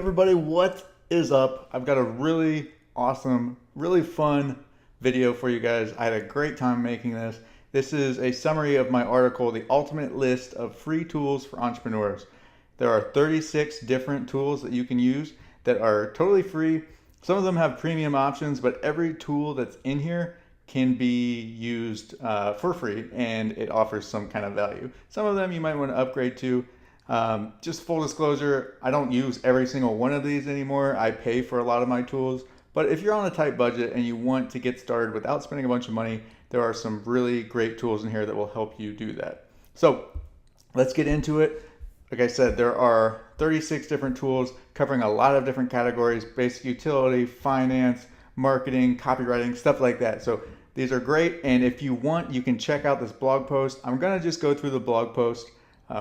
everybody, what is up? I've got a really awesome, really fun video for you guys. I had a great time making this. This is a summary of my article, The Ultimate List of Free Tools for Entrepreneurs. There are 36 different tools that you can use that are totally free. Some of them have premium options, but every tool that's in here can be used for free, and it offers some kind of value. Some of them you might want to upgrade to. Just full disclosure, I don't use every single one of these anymore. I pay for a lot of my tools, but if you're on a tight budget and you want to get started without spending a bunch of money, there are some really great tools in here that will help you do that. So let's get into it. Like I said, there are 36 different tools covering a lot of different categories: basic utility, finance, marketing, copywriting, stuff like that. So these are great, and if you want, you can check out this blog post. I'm gonna just go through the blog post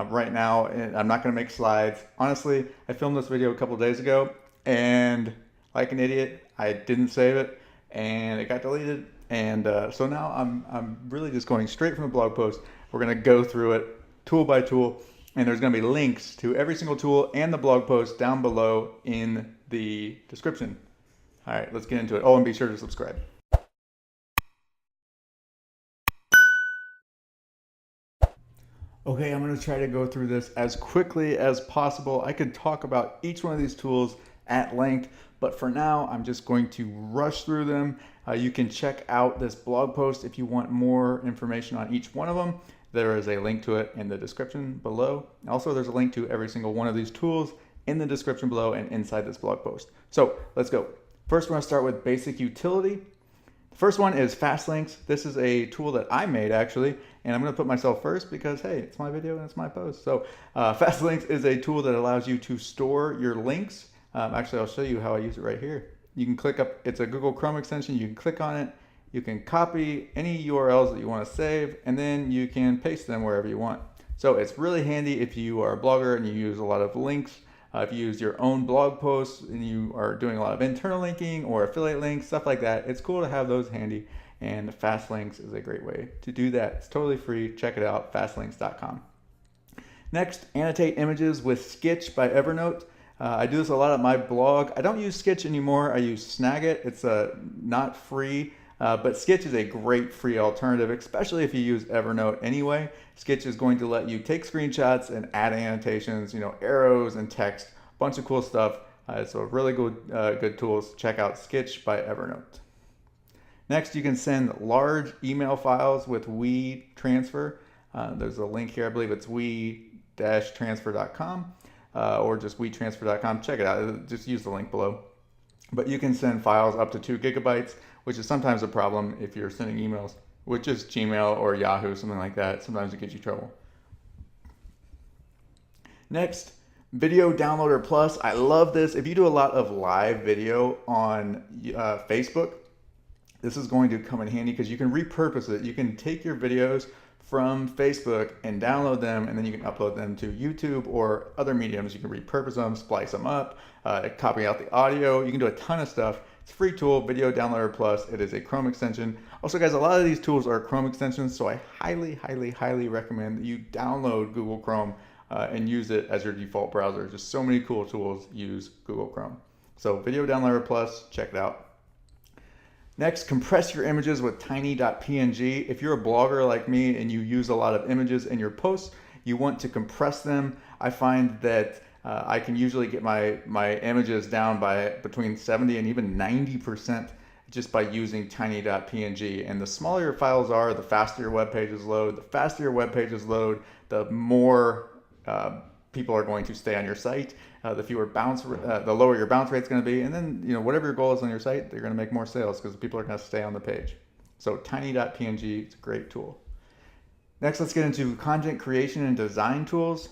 right now, and I'm not going to make slides. Honestly, I filmed this video a couple days ago, and like an idiot, I didn't save it, and it got deleted. And so now I'm really just going straight from the blog post. We're going to go through it tool by tool, and there's going to be links to every single tool and the blog post down below in the description. All right, let's get into it. Oh, and be sure to subscribe. Okay, I'm going to try to go through this as quickly as possible. I could talk about each one of these tools at length, but for now, I'm just going to rush through them. You can check out this blog post if you want more information on each one of them. There is a link to it in the description below. Also, there's a link to every single one of these tools in the description below and inside this blog post. So let's go. First, we're going to start with basic utility. First one is Fastlinks. This is a tool that I made actually, and I'm going to put myself first because, hey, it's my video and it's my post. So Fastlinks is a tool that allows you to store your links. Actually, I'll show you how I use it right here. You can click up, it's a Google Chrome extension. You can click on it. You can copy any URLs that you want to save, and then you can paste them wherever you want. So it's really handy if you are a blogger and you use a lot of links. If you use your own blog posts and you are doing a lot of internal linking or affiliate links, stuff like that, it's cool to have those handy, and Fastlinks is a great way to do that. It's totally free. Check it out, fastlinks.com. Next, annotate images with Sketch by Evernote. I do this a lot at my blog. I don't use Sketch anymore. I use Snagit. It's not free, but Sketch is a great free alternative, especially if you use Evernote anyway. Sketch is going to let you take screenshots and add annotations, arrows and text, a bunch of cool stuff. It's a really good tools. Check out Sketch by Evernote. Next, you can send large email files with WeTransfer. There's a link here. I believe it's we-transfer.com or just WeTransfer.com. Check it out. Just use the link below. But you can send files up to 2 gigabytes, which is sometimes a problem if you're sending emails with just Gmail or Yahoo, something like that. Sometimes it gets you trouble. Next, Video Downloader Plus. I love this. If you do a lot of live video on Facebook, this is going to come in handy because you can repurpose it. You can take your videos from Facebook and download them, and then you can upload them to YouTube or other mediums. You can repurpose them, splice them up, copy out the audio. You can do a ton of stuff. It's a free tool, Video Downloader Plus. It is a Chrome extension. Also, guys, a lot of these tools are Chrome extensions, so I highly, highly, highly recommend that you download Google Chrome and use it as your default browser. Just so many cool tools use Google Chrome. So Video Downloader Plus, check it out. Next, compress your images with tiny.png. If you're a blogger like me and you use a lot of images in your posts, you want to compress them. I find that I can usually get my images down by between 70 and even 90% just by using tiny.png. And the smaller your files are, the faster your web pages load. The faster your web pages load, the more people are going to stay on your site. The lower your bounce rate is going to be, and then whatever your goal is on your site, you're going to make more sales because people are going to stay on the page. So tiny.png is a great tool. Next, let's get into content creation and design tools.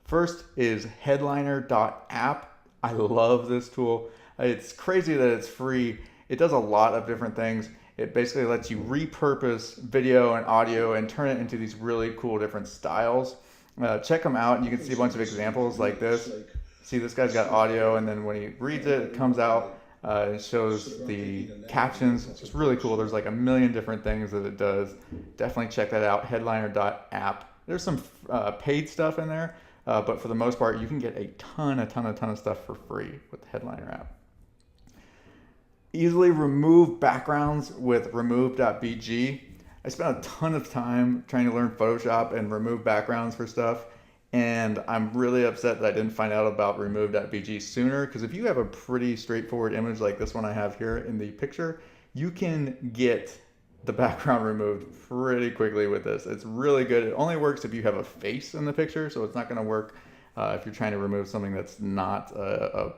First is headliner.app. I love this tool. It's crazy that it's free. It does a lot of different things. It basically lets you repurpose video and audio and turn it into these really cool different styles. Check them out, and you can see a bunch of examples like this. See, this guy's got audio, and then when he reads it, it comes out. It shows the captions. It's just really cool. There's like a million different things that it does. Definitely check that out, headliner.app. There's some paid stuff in there, But for the most part, you can get a ton of stuff for free with the Headliner app. Easily remove backgrounds with remove.bg. I spent a ton of time trying to learn Photoshop and remove backgrounds for stuff. And I'm really upset that I didn't find out about remove.bg sooner, because if you have a pretty straightforward image like this one I have here in the picture, you can get the background removed pretty quickly with this. It's really good. It only works if you have a face in the picture, so it's not going to work if you're trying to remove something that's not a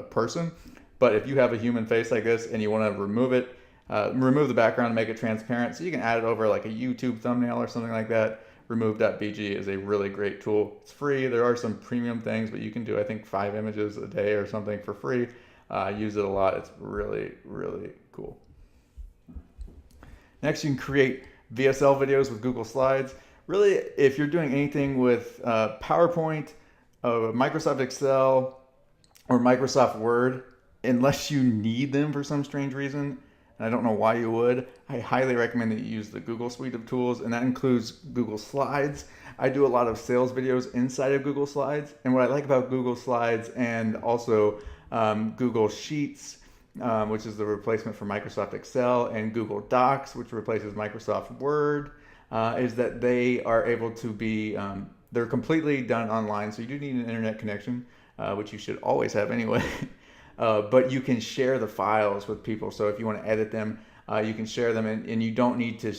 person. But if you have a human face like this and you want to remove it, remove the background and make it transparent, so you can add it over like a YouTube thumbnail or something like that. Remove.bg is a really great tool. It's free. There are some premium things, but you can do, I think, 5 images a day or something for free. Use it a lot. It's really, really cool. Next, you can create VSL videos with Google Slides. Really, if you're doing anything with PowerPoint, Microsoft Excel, or Microsoft Word, unless you need them for some strange reason, and I don't know why you would, I highly recommend that you use the Google suite of tools, and that includes Google Slides. I do a lot of sales videos inside of Google Slides, and what I like about Google Slides and also Google Sheets, which is the replacement for Microsoft Excel, and Google Docs, which replaces Microsoft Word, is that they are able to be, they're completely done online, so you do need an internet connection, which you should always have anyway. But you can share the files with people. So if you want to edit them, you can share them, and you don't need to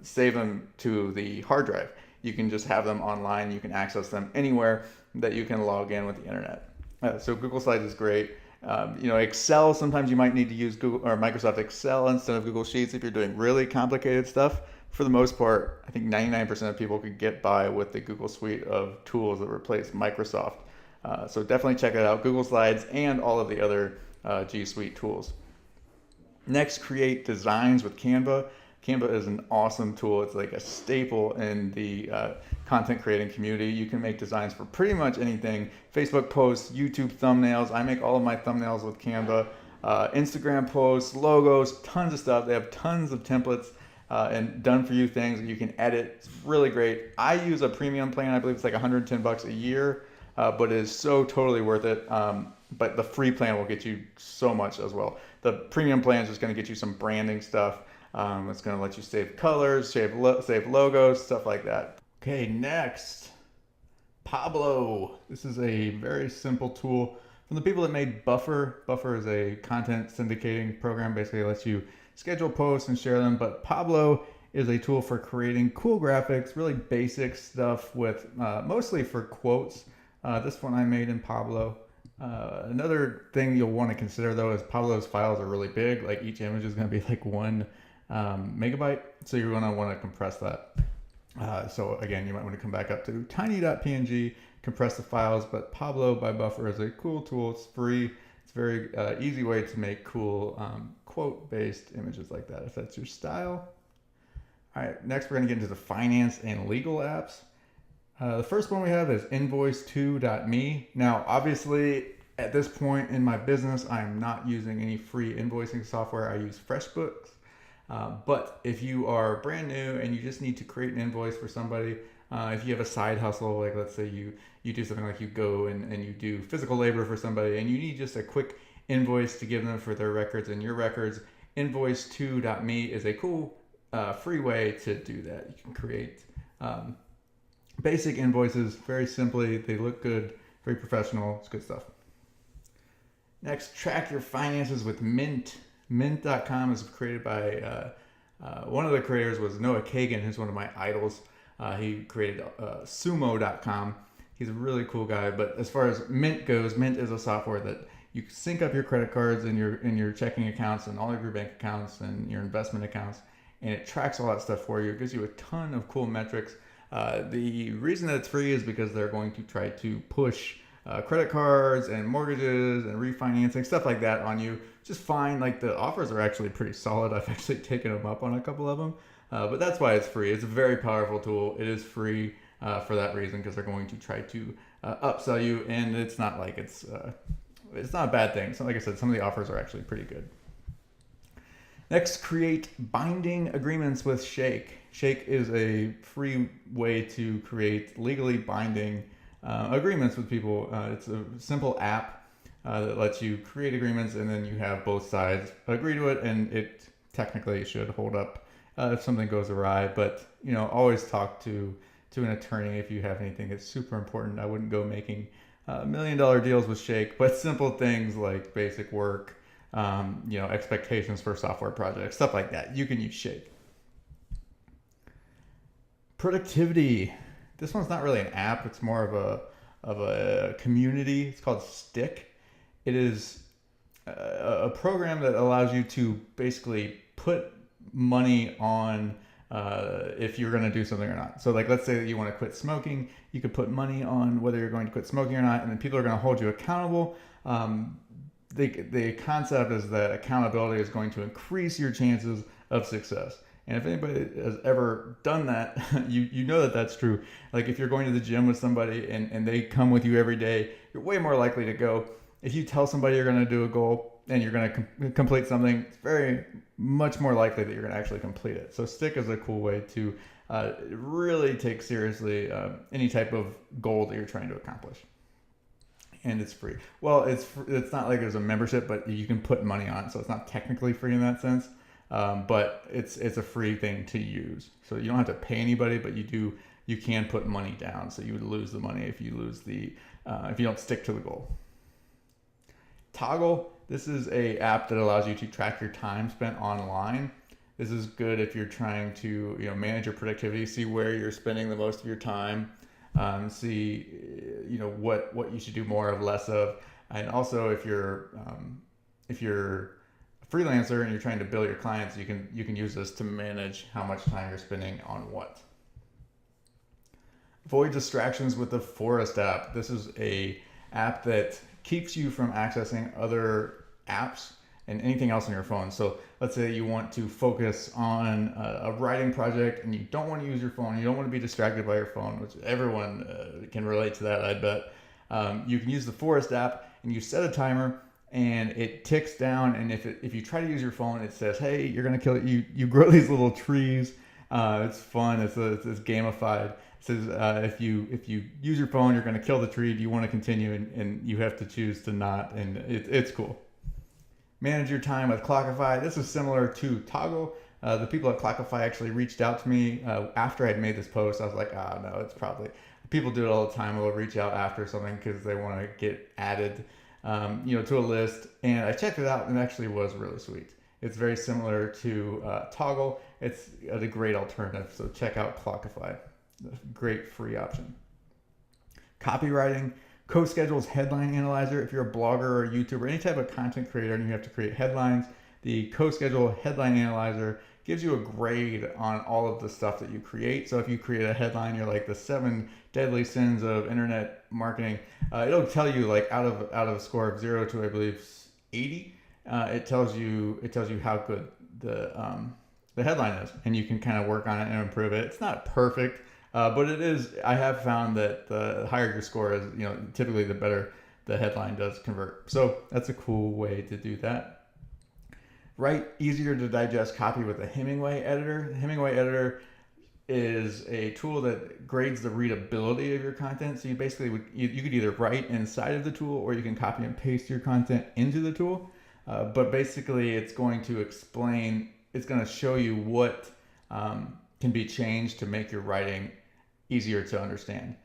save them to the hard drive. You can just have them online. You can access them anywhere that you can log in with the internet. So Google Slides is great. Excel, sometimes you might need to use Google or Microsoft Excel instead of Google Sheets if you're doing really complicated stuff. For the most part, I think 99% of people could get by with the Google suite of tools that replace Microsoft. So definitely check it out, Google Slides and all of the other G Suite tools. Next, create designs with Canva. Canva is an awesome tool. It's like a staple in the content creating community. You can make designs for pretty much anything. Facebook posts, YouTube thumbnails. I make all of my thumbnails with Canva. Instagram posts, logos, tons of stuff. They have tons of templates and done for you things that you can edit. It's really great. I use a premium plan. I believe it's like $110 a year. But it is so totally worth it. But the free plan will get you so much as well. The premium plan is just going to get you some branding stuff. It's going to let you save colors, save logos, stuff like that. Okay, next, Pablo. This is a very simple tool from the people that made Buffer. Buffer is a content syndicating program. Basically, it lets you schedule posts and share them. But Pablo is a tool for creating cool graphics, really basic stuff with mostly for quotes. This one I made in Pablo. Another thing you'll want to consider though is Pablo's files are really big. Like each image is going to be like 1 megabyte. So you're going to want to compress that. So again, you might want to come back up to tiny.png, compress the files. But Pablo by Buffer is a cool tool. It's free. It's a very easy way to make cool quote-based images like that if that's your style. All right, next we're going to get into the finance and legal apps. The first one we have is invoice2.me. Now, obviously, at this point in my business, I'm not using any free invoicing software. I use FreshBooks. But if you are brand new and you just need to create an invoice for somebody, if you have a side hustle, like let's say you do something like you go and you do physical labor for somebody and you need just a quick invoice to give them for their records and your records, invoice2.me is a cool free way to do that. You can create basic invoices very simply. They look good, very professional. It's good stuff. Next, track your finances with Mint. Mint.com is created by one of the creators was Noah Kagan, who's one of my idols. He created Sumo.com. He's a really cool guy. But as far as Mint goes, Mint is a software that you sync up your credit cards and your checking accounts and all of your bank accounts and your investment accounts, and it tracks all that stuff for you. It gives you a ton of cool metrics. The reason that it's free is because they're going to try to push credit cards and mortgages and refinancing, stuff like that on you. Just fine. Like the offers are actually pretty solid. I've actually taken them up on a couple of them, but that's why it's free. It's a very powerful tool. It is free for that reason, because they're going to try to upsell you, and it's not like it's not a bad thing. So like I said, some of the offers are actually pretty good. Next, create binding agreements with Shake. Shake is a free way to create legally binding agreements with people. It's a simple app that lets you create agreements, and then you have both sides agree to it, and it technically should hold up if something goes awry. But always talk to an attorney if you have anything that's super important. I wouldn't go making $1 million deals with Shake, but simple things like basic work, expectations for software projects, stuff like that, you can use Shake. Productivity. This one's not really an app. It's more of a community. It's called Stick. It is a program that allows you to basically put money on if you're going to do something or not. So like, let's say that you want to quit smoking, you could put money on whether you're going to quit smoking or not, and then people are going to hold you accountable. The concept is that accountability is going to increase your chances of success. And if anybody has ever done that, you know that that's true. Like if you're going to the gym with somebody and they come with you every day, you're way more likely to go. If you tell somebody you're going to do a goal and you're going to complete something, it's very much more likely that you're going to actually complete it. So Stick is a cool way to really take seriously any type of goal that you're trying to accomplish. And it's free. Well, it's not like there's a membership, but you can put money on it, so it's not technically free in that sense. But it's a free thing to use. So you don't have to pay anybody, but you can put money down. So you would lose the money if you if you don't stick to the goal. Toggl. This is a app that allows you to track your time spent online. This is good if you're trying to manage your productivity, see where you're spending the most of your time, see what you should do more of, less of, and also if you're a freelancer and you're trying to bill your clients, you can use this to manage how much time you're spending on what. Avoid distractions with the Forest app. This is a app that keeps you from accessing other apps and anything else on your phone. So let's say you want to focus on a writing project and you don't want to use your phone. You don't want to be distracted by your phone, which everyone can relate to that, I bet. You can use the Forest app and you set a timer and it ticks down. And if you try to use your phone, it says, hey, you're going to kill it. You grow these little trees. It's fun. It's gamified. It says if you use your phone, you're going to kill the tree. Do you want to continue? And you have to choose to not. And it's cool. Manage your time with Clockify. This is similar to Toggl. The people at Clockify actually reached out to me after I'd made this post. I was like, no, it's probably, people do it all the time. They'll reach out after something because they want to get added, to a list. And I checked it out and it actually was really sweet. It's very similar to Toggl. It's a great alternative. So check out Clockify. Great free option. Copywriting. CoSchedule's Headline Analyzer. If you're a blogger or a YouTuber, any type of content creator and you have to create headlines, the CoSchedule Headline Analyzer gives you a grade on all of the stuff that you create. So if you create a headline, you're like the 7 deadly sins of internet marketing. It'll tell you like out of a score of 0 to I believe 80. It tells you how good the headline is, and you can kind of work on it and improve it. It's not perfect. But it is, I have found that the higher your score is, typically the better the headline does convert. So that's a cool way to do that. Write easier to digest copy with the Hemingway editor. The Hemingway editor is a tool that grades the readability of your content. So you basically you could either write inside of the tool or you can copy and paste your content into the tool. But basically it's going to show you what can be changed to make your writing easier to understand.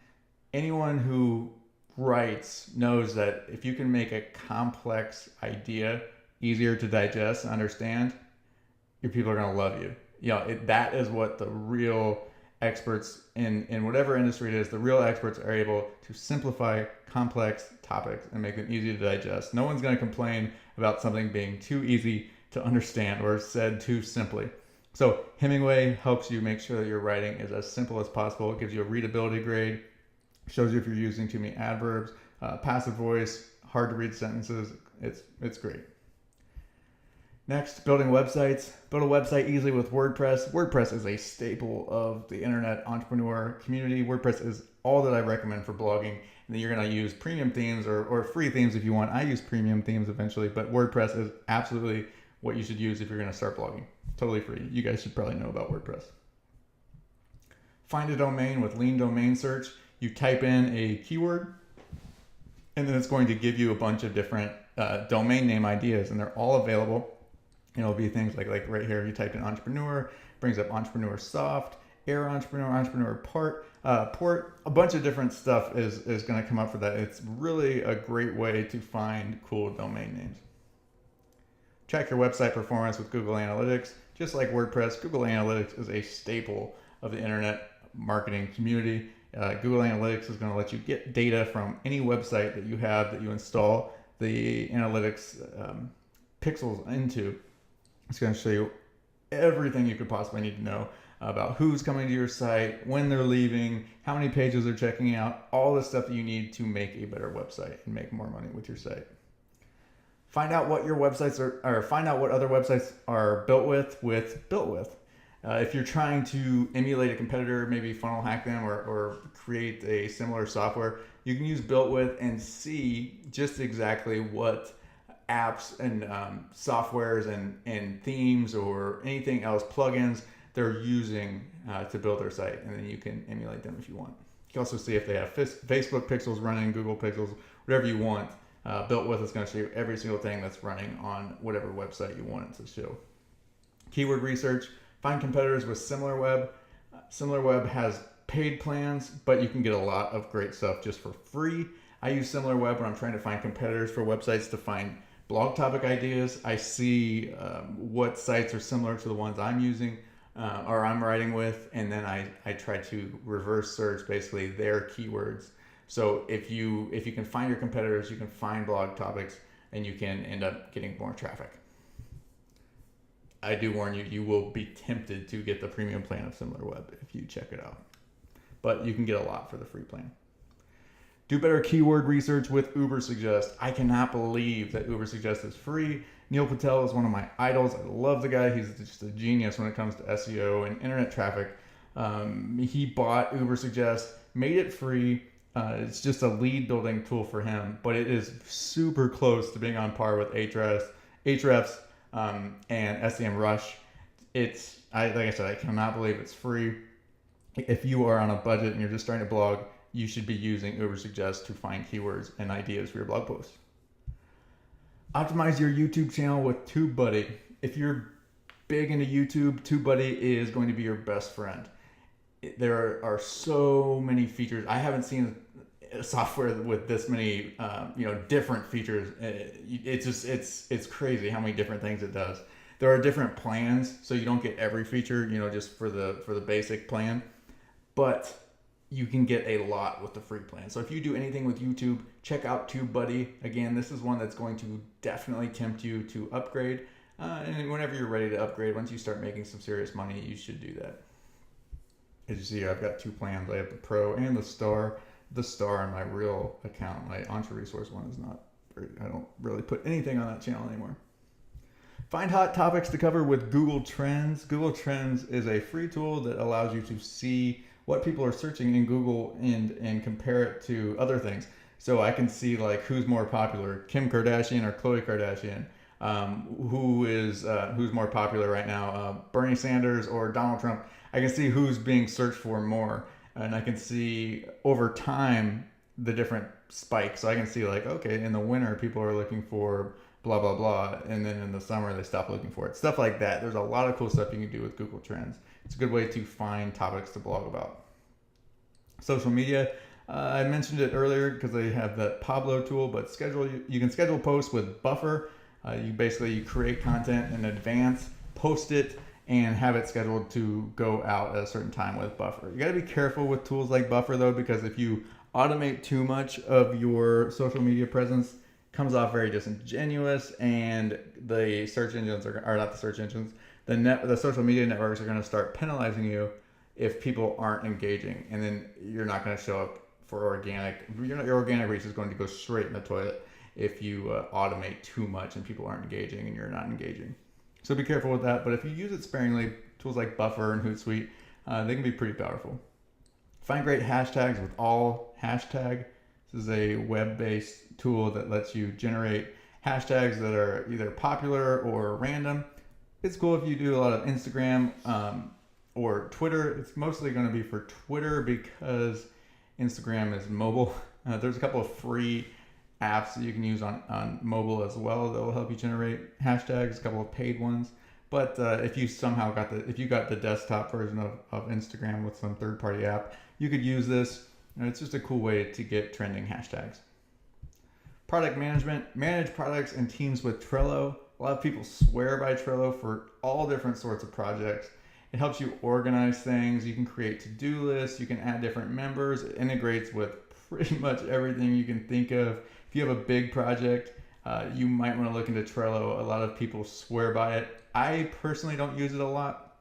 Anyone who writes knows that if you can make a complex idea easier to digest and understand, your people are going to love you. That is what the real experts in whatever industry it is, the real experts are able to simplify complex topics and make them easy to digest. No one's going to complain about something being too easy to understand or said too simply. So Hemingway helps you make sure that your writing is as simple as possible. It gives you a readability grade, shows you if you're using too many adverbs, passive voice, hard to read sentences. It's great. Next, building websites. Build a website easily with WordPress. WordPress is a staple of the internet entrepreneur community. WordPress is all that I recommend for blogging. And then you're going to use premium themes or free themes if you want. I use premium themes eventually, but WordPress is absolutely what you should use if you're going to start blogging. Totally free. You guys should probably know about WordPress. Find a domain with Lean Domain Search. You type in a keyword, and then it's going to give you a bunch of different domain name ideas, and they're all available. It'll be things like right here, you type in entrepreneur, brings up entrepreneur soft, air entrepreneur, entrepreneur port, a bunch of different stuff is going to come up for that. It's really a great way to find cool domain names. Track your website performance with Google Analytics. Just like WordPress, Google Analytics is a staple of the internet marketing community. Google Analytics is going to let you get data from any website that you have that you install the analytics pixels into. It's going to show you everything you could possibly need to know about who's coming to your site, when they're leaving, how many pages they're checking out, all the stuff that you need to make a better website and make more money with your site. Find out what your websites are, or find out what other websites are built with BuiltWith. If you're trying to emulate a competitor, maybe funnel hack them or create a similar software, you can use BuiltWith and see just exactly what apps and softwares and themes or anything else, plugins, they're using to build their site, and then you can emulate them if you want. You can also see if they have Facebook pixels running, Google pixels, whatever you want. BuiltWith is going to show you every single thing that's running on whatever website you want it to show. Keyword research. Find competitors with SimilarWeb. SimilarWeb has paid plans, but you can get a lot of great stuff just for free. I use SimilarWeb when I'm trying to find competitors for websites to find blog topic ideas. I see what sites are similar to the ones I'm using or I'm writing with, and then I try to reverse search basically their keywords. So if you can find your competitors, you can find blog topics, and you can end up getting more traffic. I do warn you, you will be tempted to get the premium plan of SimilarWeb if you check it out. But you can get a lot for the free plan. Do better keyword research with Ubersuggest. I cannot believe that Ubersuggest is free. Neil Patel is one of my idols. I love the guy. He's just a genius when it comes to SEO and internet traffic. He bought Ubersuggest, made it free. It's just a lead building tool for him, but it is super close to being on par with Ahrefs and SEMrush. Like I said, I cannot believe it's free. If you are on a budget and you're just starting to blog, you should be using Ubersuggest to find keywords and ideas for your blog posts. Optimize your YouTube channel with TubeBuddy. If you're big into YouTube, TubeBuddy is going to be your best friend. There are so many features. I haven't seen a software with this many, different features. It's crazy how many different things it does. There are different plans, so you don't get every feature, just for the basic plan, but you can get a lot with the free plan. So if you do anything with YouTube, check out TubeBuddy. Again, this is one that's going to definitely tempt you to upgrade. And whenever you're ready to upgrade, once you start making some serious money, you should do that. As you see here, I've got two plans. I have the Pro and the Star. The Star on my real account. My Entre Resource one is not. I don't really put anything on that channel anymore. Find hot topics to cover with Google Trends. Google Trends is a free tool that allows you to see what people are searching in Google and compare it to other things. So I can see like who's more popular, Kim Kardashian or Khloe Kardashian. Who's more popular right now, Bernie Sanders or Donald Trump. I can see who's being searched for more, and I can see over time the different spikes. So I can see like, okay, in the winter people are looking for blah blah blah, and then in the summer they stop looking for it. Stuff like that. There's a lot of cool stuff you can do with Google Trends. It's a good way to find topics to blog about. Social media. I mentioned it earlier because they have that Pablo tool, but you can schedule posts with Buffer. You create content in advance, post it, and have it scheduled to go out at a certain time with Buffer. You got to be careful with tools like Buffer though, because if you automate too much of your social media presence, it comes off very disingenuous, and the search engines are not the search engines. The social media networks are going to start penalizing you if people aren't engaging, and then you're not going to show up for organic. Your organic reach is going to go straight in the toilet if you automate too much and people aren't engaging and you're not engaging. So be careful with that. But if you use it sparingly, tools like Buffer and Hootsuite, they can be pretty powerful. Find great hashtags with All Hashtag. This is a web-based tool that lets you generate hashtags that are either popular or random. It's cool if you do a lot of Instagram or Twitter. It's mostly going to be for Twitter because Instagram is mobile. There's a couple of free apps that you can use on mobile as well that will help you generate hashtags, a couple of paid ones. But if you somehow if you got the desktop version of Instagram with some third-party app, you could use this. And it's just a cool way to get trending hashtags. Product management, manage products and teams with Trello. A lot of people swear by Trello for all different sorts of projects. It helps you organize things. You can create to-do lists. You can add different members. It integrates with pretty much everything you can think of. If you have a big project, you might want to look into Trello. A lot of people swear by it. I personally don't use it a lot,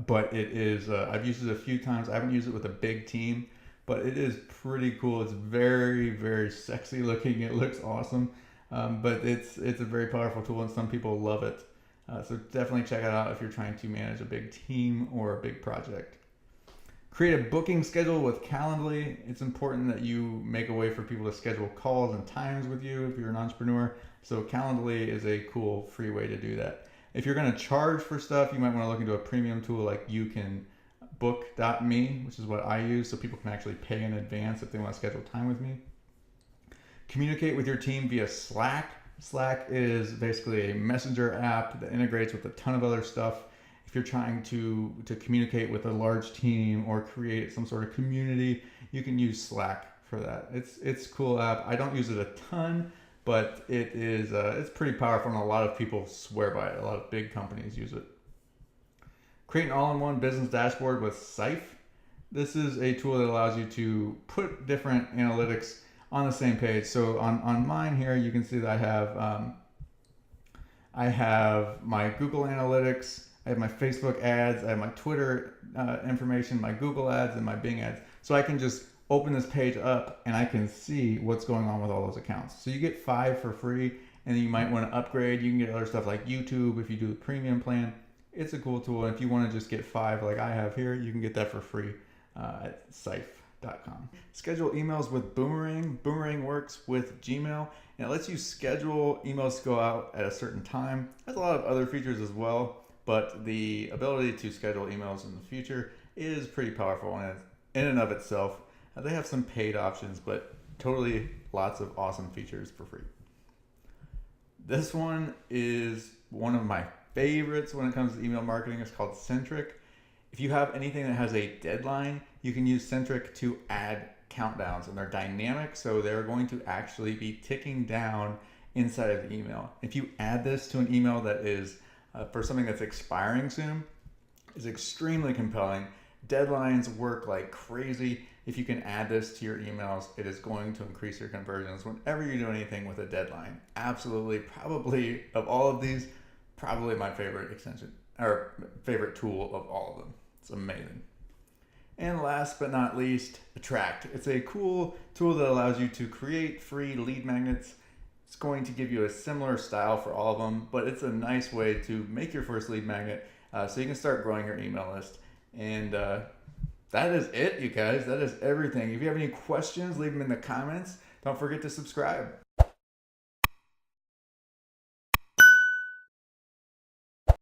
but it is, I've used it a few times. I haven't used it with a big team, but it is pretty cool. It's very, very sexy looking. It looks awesome, but it's a very powerful tool and some people love it. So definitely check it out if you're trying to manage a big team or a big project. Create a booking schedule with Calendly. It's important that you make a way for people to schedule calls and times with you if you're an entrepreneur. So Calendly is a cool free way to do that. If you're going to charge for stuff, you might want to look into a premium tool like YouCanBook.me, which is what I use, so people can actually pay in advance if they want to schedule time with me. Communicate with your team via Slack. Slack is basically a messenger app that integrates with a ton of other stuff. If you're trying to communicate with a large team or create some sort of community, you can use Slack for that. It's a cool app. I don't use it a ton, but it is it's pretty powerful and a lot of people swear by it. A lot of big companies use it. Create an all-in-one business dashboard with Sife. This is a tool that allows you to put different analytics on the same page. So on mine here, you can see that I have my Google Analytics, I have my Facebook ads, I have my Twitter information, my Google ads, and my Bing ads. So I can just open this page up and I can see what's going on with all those accounts. So you get 5 for free, and then you might want to upgrade. You can get other stuff like YouTube if you do the premium plan. It's a cool tool. And if you want to just get 5 like I have here, you can get that for free at Sife.com. Schedule emails with Boomerang. Boomerang works with Gmail, and it lets you schedule emails to go out at a certain time. It has a lot of other features as well, but the ability to schedule emails in the future is pretty powerful in and of itself. They have some paid options, but totally lots of awesome features for free. This one is one of my favorites when it comes to email marketing. It's called Centric. If you have anything that has a deadline, you can use Centric to add countdowns, and they're dynamic, so they're going to actually be ticking down inside of the email. If you add this to an email that is for something that's expiring soon, is extremely compelling. Deadlines work like crazy. If you can add this to your emails, it is going to increase your conversions whenever you do anything with a deadline. Absolutely, probably of all of these, probably my favorite extension or favorite tool of all of them. It's amazing. And last but not least, Attract. It's a cool tool that allows you to create free lead magnets. It's going to give you a similar style for all of them, but it's a nice way to make your first lead magnet so you can start growing your email list. And that is it, you guys. That is everything. If you have any questions, leave them in the comments. Don't forget to subscribe.